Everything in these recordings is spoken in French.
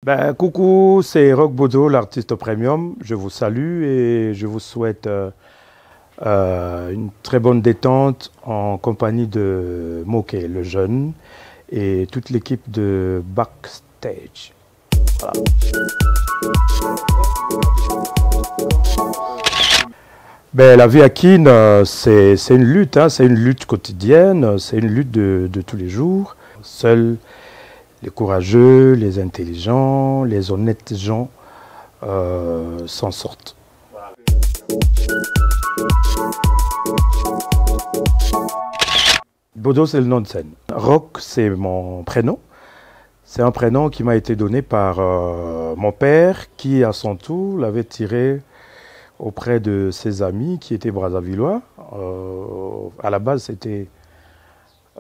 Ben, coucou, c'est Rock Bodo, l'artiste premium. Je vous salue et je vous souhaite une très bonne détente en compagnie de Moké, le jeune, et toute l'équipe de Backstage. Voilà. Ben, la vie à Keene, c'est une lutte, hein, c'est une lutte quotidienne, c'est une lutte de tous les jours. Seuls les courageux, les intelligents, les honnêtes gens s'en sortent. Bodo, c'est le nom de scène. Rock, c'est mon prénom. C'est un prénom qui m'a été donné par mon père, qui à son tour l'avait tiré auprès de ses amis qui étaient brazzavillois. À la base, c'était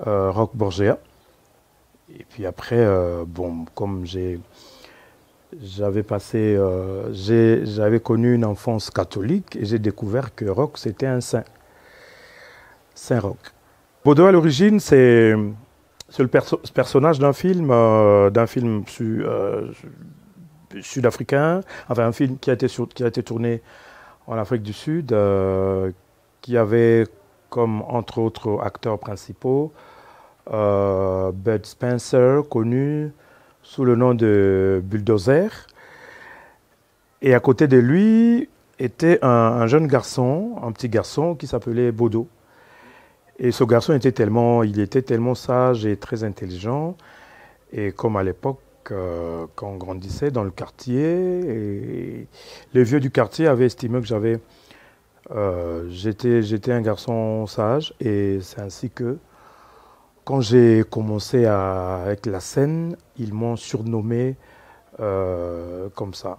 Rock Borgia. Et puis après, bon, comme j'avais connu une enfance catholique et j'ai découvert que Rock, c'était un saint. Saint Rock. Bodo, à l'origine, c'est le personnage d'un film sud-africain, enfin un film qui a été tourné en Afrique du Sud, qui avait comme, entre autres, acteurs principaux, Bud Spencer, connu sous le nom de Bulldozer. Et à côté de lui était un jeune garçon, un petit garçon qui s'appelait Bodo. Et ce garçon était tellement sage et très intelligent. Et comme à l'époque, quand on grandissait dans le quartier, et les vieux du quartier avaient estimé que j'étais un garçon sage. Et c'est ainsi que, quand j'ai commencé avec la scène, ils m'ont surnommé comme ça,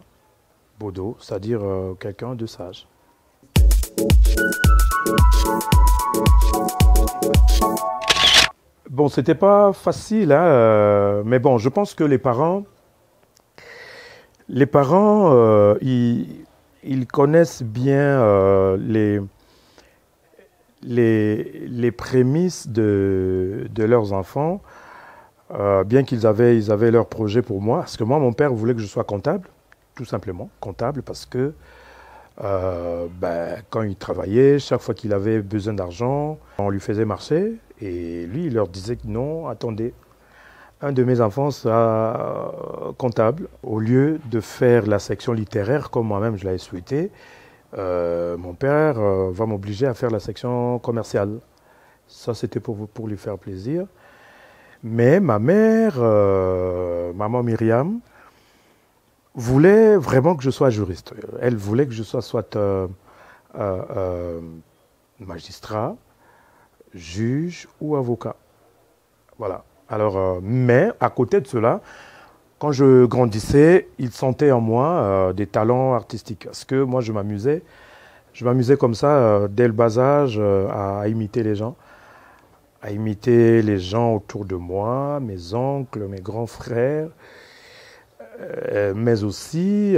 Bodo, c'est-à-dire quelqu'un de sage. Bon, c'était pas facile, hein, mais bon, je pense que les parents, ils connaissent bien les prémices de leurs enfants, bien qu'ils avaient leur projet pour moi. Parce que moi, mon père voulait que je sois comptable, tout simplement, comptable, parce que quand il travaillait, chaque fois qu'il avait besoin d'argent, on lui faisait marcher. Et lui, il leur disait que non, attendez, un de mes enfants sera comptable. Au lieu de faire la section littéraire, comme moi-même je l'avais souhaité, mon père va m'obliger à faire la section commerciale. Ça, c'était pour lui faire plaisir. Mais ma mère, maman Myriam, voulait vraiment que je sois juriste. Elle voulait que je sois soit magistrat, juge ou avocat. Voilà. Alors, mais à côté de cela, quand je grandissais, il sentait en moi des talents artistiques. Parce que moi, je m'amusais comme ça, dès le bas âge, à imiter les gens. À imiter les gens autour de moi, mes oncles, mes grands frères. Mais aussi,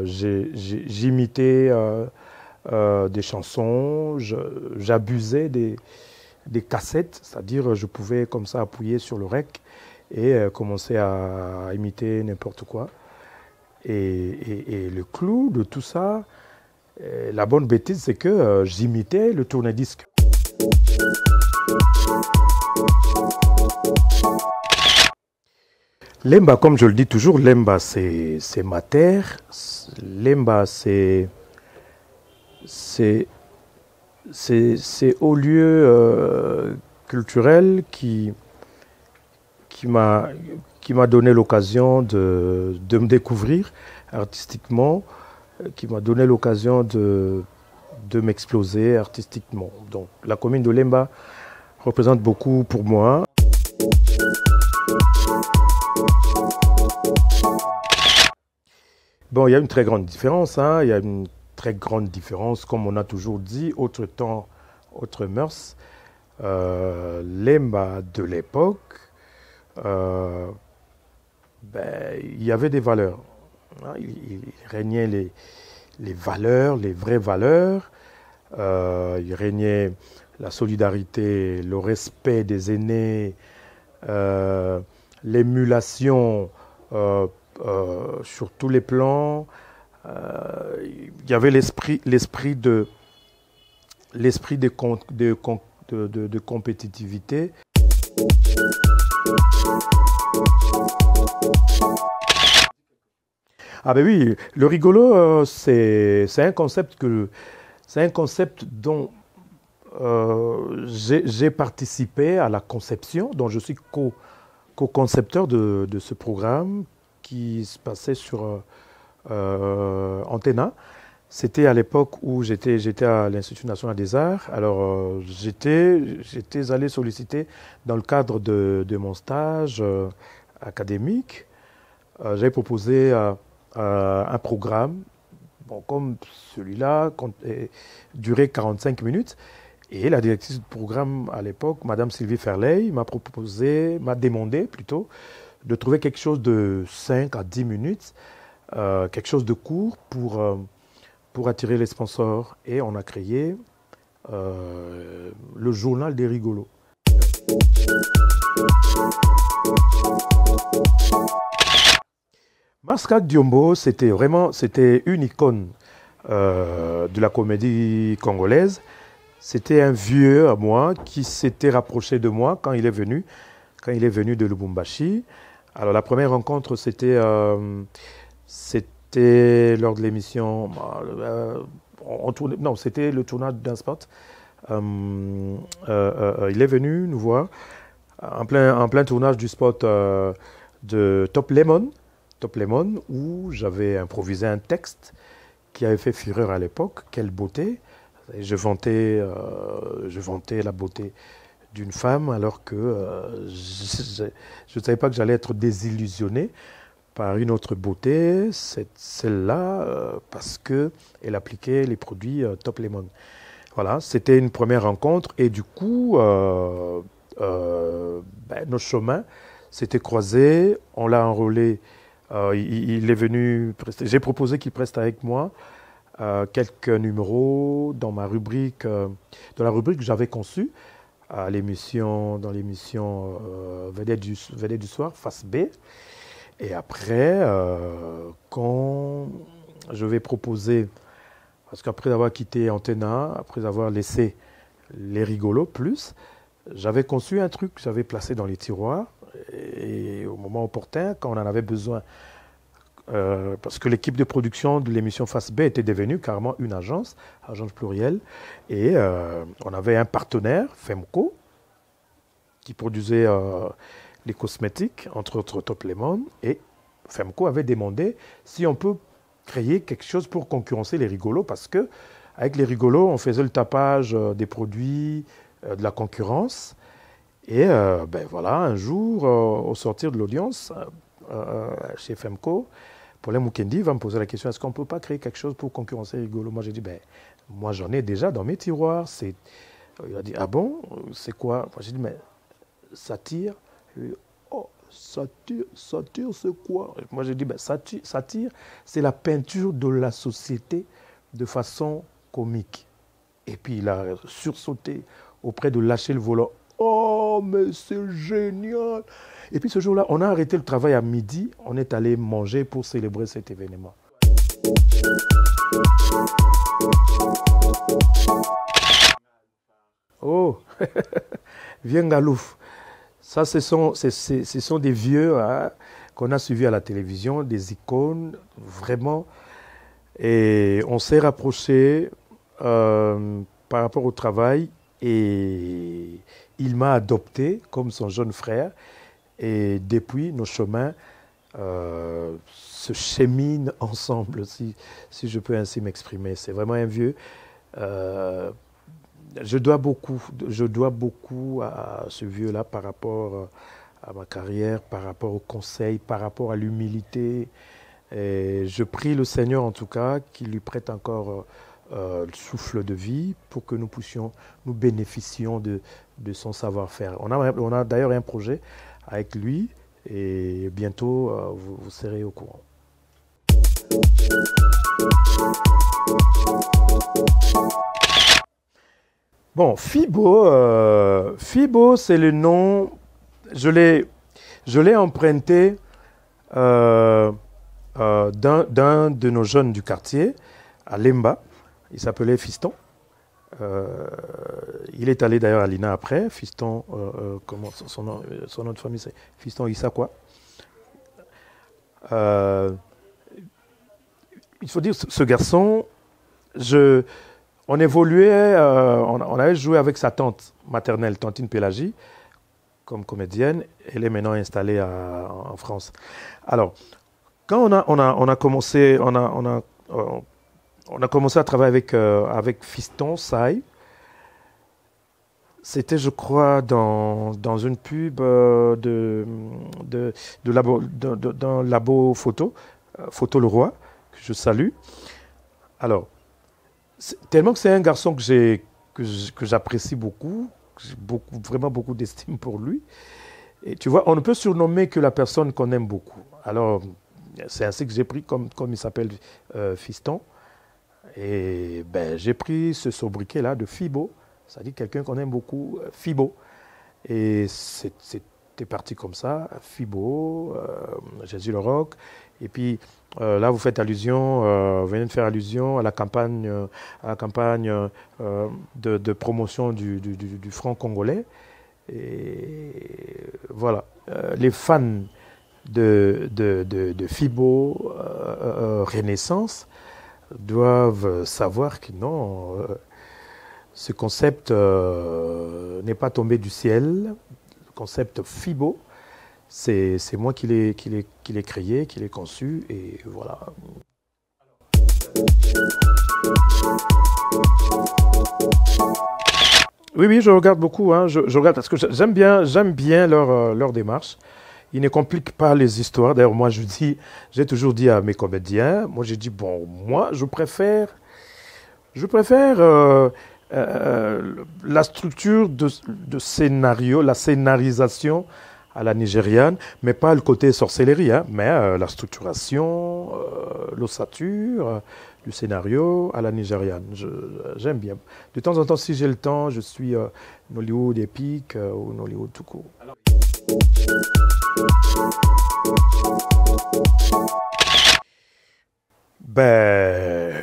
j'imitais des chansons, j'abusais des cassettes, c'est-à-dire je pouvais comme ça appuyer sur le rec et commencer à imiter n'importe quoi. Et le clou de tout ça, la bonne bêtise, c'est que j'imitais le tourne-disque. Lemba, comme je le dis toujours, Lemba, c'est ma terre. Lemba, c'est haut lieu culturel qui m'a donné l'occasion de me découvrir artistiquement, qui m'a donné l'occasion de m'exploser artistiquement. Donc la commune de Lemba représente beaucoup pour moi. Bon, il y a une très grande différence, hein. Il y a une très grande différence, comme on a toujours dit, autre temps, autre mœurs. Lemba de l'époque, il y avait des valeurs. Hein. Il régnait les valeurs, les vraies valeurs. Il régnait la solidarité, le respect des aînés, l'émulation sur tous les plans. Il y avait l'esprit de compétitivité. Ah ben oui, le rigolo, c'est un concept dont j'ai participé à la conception, dont je suis co-concepteur de ce programme qui se passait sur Antenna. C'était à l'époque où j'étais à l'Institut national des arts. Alors, j'étais allé solliciter dans le cadre de mon stage académique. J'avais proposé un programme, bon, comme celui-là, durait 45 minutes. Et la directrice du programme à l'époque, Madame Sylvie Ferley, m'a demandé plutôt de trouver quelque chose de 5 à 10 minutes, quelque chose de court pour attirer les sponsors. Et on a créé le journal des rigolos. Maska Diombo, c'était une icône de la comédie congolaise. C'était un vieux à moi qui s'était rapproché de moi quand il est venu de Lubumbashi. Alors la première rencontre, c'était lors de l'émission, c'était le tournage d'un spot. Il est venu nous voir en plein tournage du spot de Top Lemon, où j'avais improvisé un texte qui avait fait fureur à l'époque. Quelle beauté! Et je vantais la beauté d'une femme alors que je ne savais pas que j'allais être désillusionné par une autre beauté, celle-là, parce qu'elle appliquait les produits Top Lemon. Voilà, c'était une première rencontre et du coup, nos chemins s'étaient croisés, on l'a enrôlé. Il est venu prester. J'ai proposé qu'il preste avec moi quelques numéros dans la rubrique que j'avais conçue dans l'émission Vedette du soir, face B. Et après, quand je vais proposer, parce qu'après avoir quitté Antenna, après avoir laissé les rigolos plus, j'avais conçu un truc que j'avais placé dans les tiroirs. Et au moment opportun, quand on en avait besoin, parce que l'équipe de production de l'émission Face B était devenue carrément une agence plurielle, et on avait un partenaire, Femco, qui produisait les cosmétiques, entre autres Top Lemon, et Femco avait demandé si on peut créer quelque chose pour concurrencer les rigolos, parce que avec les rigolos, on faisait le tapage des produits de la concurrence. Et voilà, un jour, au sortir de l'audience, chez Femco, Paulin Mukendi va me poser la question, est-ce qu'on ne peut pas créer quelque chose pour concurrencer Rigolo? Moi, j'ai dit, moi, j'en ai déjà dans mes tiroirs. Il a dit, ah bon, c'est quoi? Moi, j'ai dit, mais satire. Il dit, oh, satire, c'est quoi? Moi, j'ai dit, satire, c'est la peinture de la société de façon comique. Et puis, il a sursauté auprès de lâcher le volant. Oh, mais c'est génial! Et puis ce jour-là, on a arrêté le travail à midi. On est allé manger pour célébrer cet événement. Oh, viens Galouf. Ça, ce sont des vieux qu'on a suivis à la télévision, des icônes, vraiment. Et on s'est rapprochés par rapport au travail. Et il m'a adopté comme son jeune frère. Et depuis, nos chemins se cheminent ensemble, si je peux ainsi m'exprimer. C'est vraiment un vieux. Je dois beaucoup à ce vieux-là par rapport à ma carrière, par rapport au conseil, par rapport à l'humilité. Et je prie le Seigneur, en tout cas, qu'il lui prête encore le souffle de vie pour que nous bénéficions de son savoir-faire. On a d'ailleurs un projet avec lui et bientôt vous serez au courant. Bon, Fibo, c'est le nom, je l'ai emprunté d'un de nos jeunes du quartier, à Lemba. Il s'appelait Fiston. Il est allé d'ailleurs à l'INA après. Fiston, comment son nom de famille, c'est Fiston Issakwa. Il faut dire, ce garçon, on évoluait, on avait joué avec sa tante maternelle, tantine Pélagie, comme comédienne. Elle est maintenant installée en France. Alors, quand on a commencé, on a commencé à travailler avec Fiston Sai. C'était, je crois, dans une pub d'un labo photo, Photo Le Roi, que je salue. Alors, tellement que c'est un garçon que j'apprécie beaucoup, j'ai vraiment beaucoup d'estime pour lui. Et tu vois, on ne peut surnommer que la personne qu'on aime beaucoup. Alors, c'est ainsi que j'ai pris, comme il s'appelle Fiston, et ben, j'ai pris ce sobriquet-là de Fibo, c'est-à-dire quelqu'un qu'on aime beaucoup, Fibo. Et c'était parti comme ça, Fibo, Jésus le Rock. Et puis là, vous faites allusion, vous venez de faire allusion à la campagne, de promotion du franc congolais. Et voilà, les fans de Fibo Renaissance doivent savoir que non, ce concept n'est pas tombé du ciel. Le concept Fibo, c'est moi qui l'ai créé, qui l'ai conçu, et voilà. Oui, je regarde beaucoup. Hein. Je regarde parce que j'aime bien leur démarche. Ils ne compliquent pas les histoires. D'ailleurs, moi, j'ai toujours dit à mes comédiens, moi, j'ai dit, bon, moi, je préfère la structure de scénario, la scénarisation à la nigériane, mais pas le côté sorcellerie, hein, mais la structuration, l'ossature du scénario à la nigériane. J'aime bien. De temps en temps, si j'ai le temps, je suis Nollywood épique ou Nollywood tout court. Ben,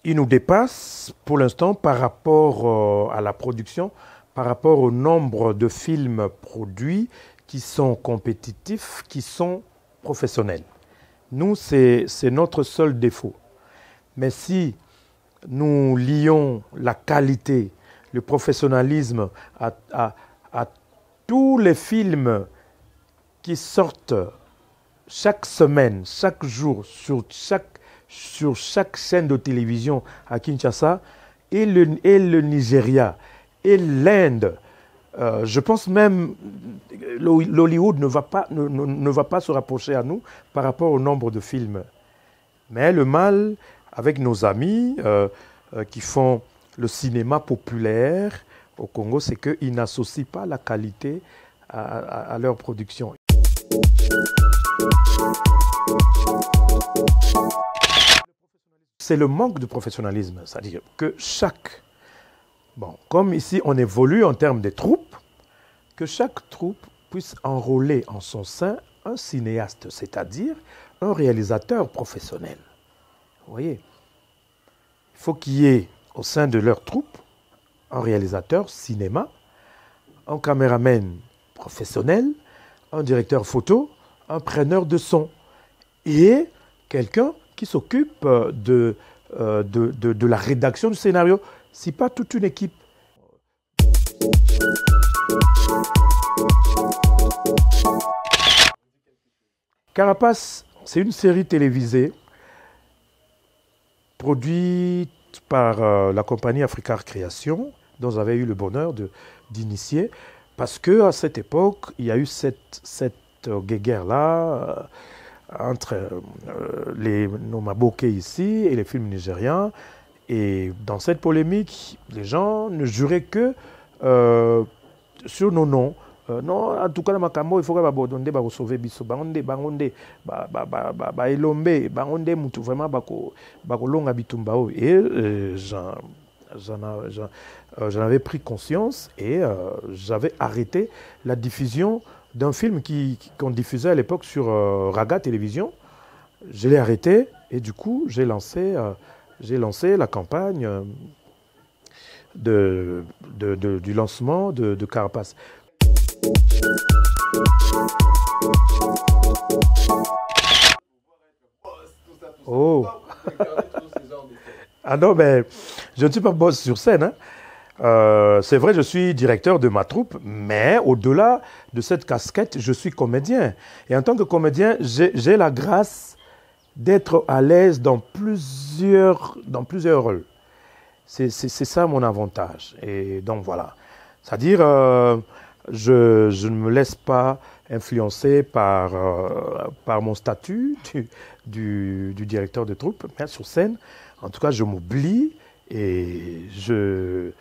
il nous dépasse pour l'instant par rapport à la production, par rapport au nombre de films produits qui sont compétitifs, qui sont professionnels. Nous, c'est notre seul défaut. Mais si nous lions la qualité, le professionnalisme à tous les films qui sortent chaque semaine, chaque jour, sur chaque chaîne de télévision à Kinshasa, et le Nigeria, et l'Inde, je pense même l'Hollywood ne va pas se rapprocher à nous par rapport au nombre de films. Mais le mal avec nos amis qui font le cinéma populaire au Congo, c'est qu'ils n'associent pas la qualité à leur production. C'est le manque de professionnalisme, c'est-à-dire que comme ici on évolue en termes de troupes, que chaque troupe puisse enrôler en son sein un cinéaste, c'est-à-dire un réalisateur professionnel. Vous voyez, il faut qu'il y ait au sein de leur troupe un réalisateur cinéma, un caméraman professionnel, un directeur photo, un preneur de son et quelqu'un qui s'occupe de la rédaction du scénario, si pas toute une équipe. Carapace, c'est une série télévisée produite par la compagnie Africar Création, dont j'avais eu le bonheur d'initier, parce qu'à cette époque, il y a eu cette guéguerre-là entre nos Maboké ici et les films nigérians. Et dans cette polémique, les gens ne juraient que sur nos noms. Non, en tout cas, il faut que sauver biso. Elombe, vraiment bakolonga bitumbao. Et j'en avais pris conscience et j'avais arrêté la diffusion d'un film qu'on diffusait à l'époque sur Raga Télévision. Je l'ai arrêté et du coup, j'ai lancé la campagne du lancement de Carapace. Oh. Ah non, mais je ne suis pas boss sur scène, hein. C'est vrai, je suis directeur de ma troupe, mais au-delà de cette casquette, je suis comédien. Et en tant que comédien, j'ai la grâce d'être à l'aise dans plusieurs rôles. C'est ça mon avantage. Et donc voilà. C'est-à-dire, je ne me laisse pas influencer par mon statut du directeur de troupe, mais sur scène, en tout cas, je m'oublie et je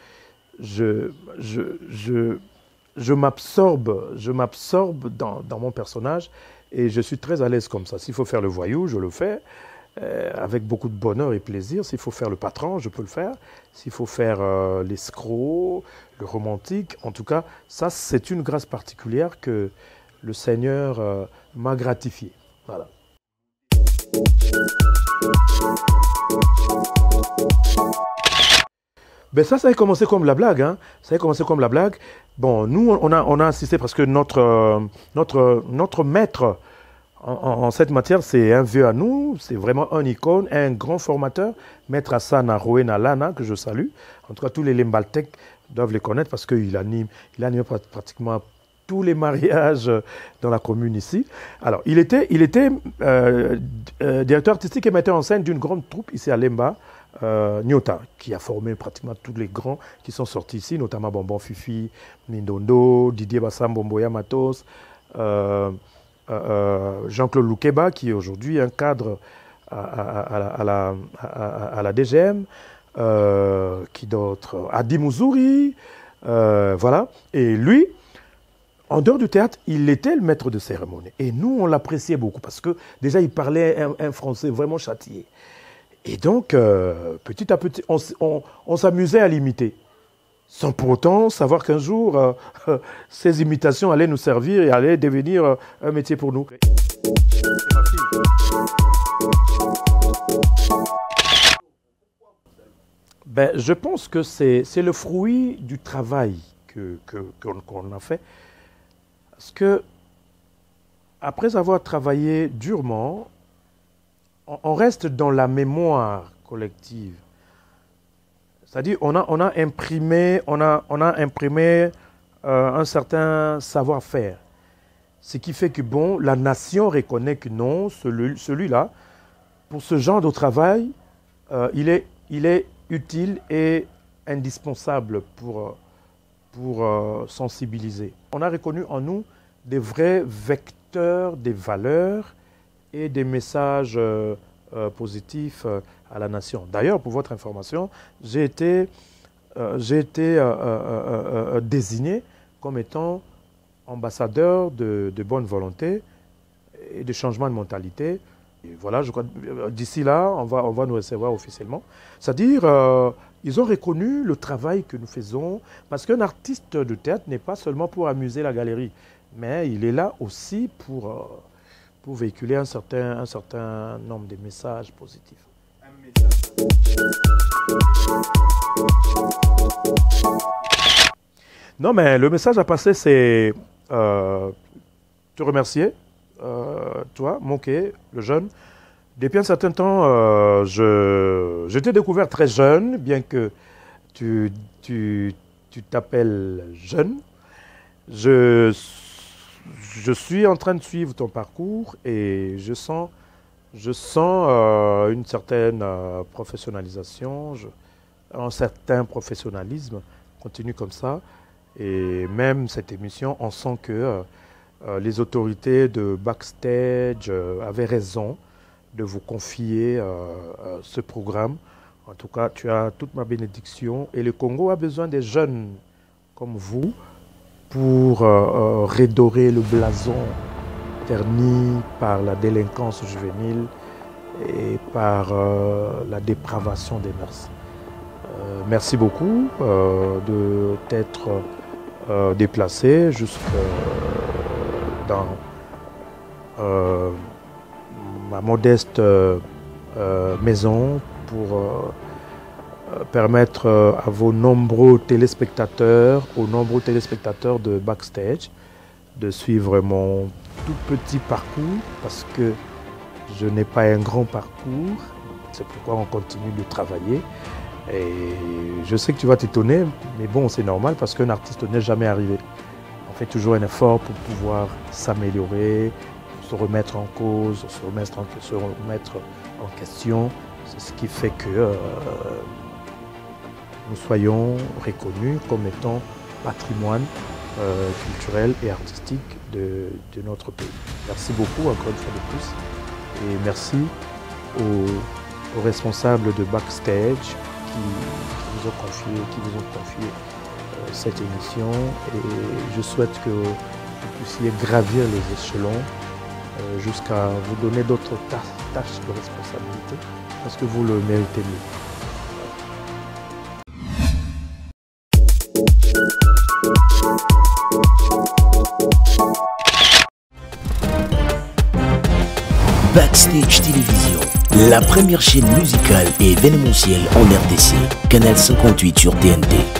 m'absorbe dans mon personnage et je suis très à l'aise comme ça. S'il faut faire le voyou, je le fais avec beaucoup de bonheur et plaisir. S'il faut faire le patron, je peux le faire. S'il faut faire l'escroc, le romantique, en tout cas, ça c'est une grâce particulière que le Seigneur m'a gratifié. Voilà. Ben ça a commencé comme la blague, hein. Ça a commencé comme la blague. Bon, nous, on a assisté parce que notre maître en cette matière, c'est un vieux à nous. C'est vraiment un icône, un grand formateur. Maître Hassan Arouena Lana, que je salue. En tout cas, tous les Lembaltèques doivent les connaître parce qu'il anime pratiquement tous les mariages dans la commune ici. Alors, il était directeur artistique et metteur en scène d'une grande troupe ici à Lemba. Nyota, qui a formé pratiquement tous les grands qui sont sortis ici, notamment Bonbon Fifi, Nindondo, Didier Bassam, Bomboya Matos, Jean-Claude Loukeba, qui est aujourd'hui un cadre à la DGM, qui d'autre, Adi Mouzouri, voilà. Et lui, en dehors du théâtre, il était le maître de cérémonie. Et nous, on l'appréciait beaucoup parce que déjà, il parlait un français vraiment châtié. Et donc, petit à petit, on s'amusait à l'imiter, sans pour autant savoir qu'un jour, ces imitations allaient nous servir et allaient devenir un métier pour nous. Ben, je pense que c'est le fruit du travail qu'on a fait. Parce que, après avoir travaillé durement, on reste dans la mémoire collective. C'est-à-dire, on a imprimé un certain savoir-faire. Ce qui fait que, bon, la nation reconnaît que non, celui-là, pour ce genre de travail, il est utile et indispensable pour sensibiliser. On a reconnu en nous des vrais vecteurs des valeurs et des messages positifs à la nation. D'ailleurs, pour votre information, j'ai été désigné comme étant ambassadeur de bonne volonté et de changement de mentalité. Et voilà, je crois d'ici là, on va nous recevoir officiellement. C'est-à-dire, ils ont reconnu le travail que nous faisons, parce qu'un artiste de théâtre n'est pas seulement pour amuser la galerie, mais il est là aussi pour véhiculer un certain nombre de messages positifs. Non, mais le message à passer, c'est te remercier, toi, Moké, le jeune. Depuis un certain temps, je t'ai découvert très jeune, bien que tu t'appelles jeune. Je suis en train de suivre ton parcours et je sens une certaine professionnalisation, un certain professionnalisme. Continue comme ça. Et même cette émission, on sent que les autorités de Backstage avaient raison de vous confier ce programme. En tout cas, tu as toute ma bénédiction. Et le Congo a besoin des jeunes comme vous pour redorer le blason terni par la délinquance juvénile et par la dépravation des mœurs. Merci beaucoup de t'être déplacé dans ma modeste maison pour permettre à aux nombreux téléspectateurs de Backstage de suivre mon tout petit parcours parce que je n'ai pas un grand parcours, c'est pourquoi on continue de travailler. Et je sais que tu vas t'étonner, mais bon, c'est normal parce qu'un artiste n'est jamais arrivé. On fait toujours un effort pour pouvoir s'améliorer, se remettre en cause, se remettre en question. C'est ce qui fait que nous soyons reconnus comme étant patrimoine culturel et artistique de notre pays. Merci beaucoup encore une fois de plus et merci aux responsables de Backstage qui vous ont confié cette émission et je souhaite que vous puissiez gravir les échelons jusqu'à vous donner d'autres tâches de responsabilité parce que vous le méritez mieux. Backstage Télévision, la première chaîne musicale et événementielle en RDC, canal 58 sur TNT.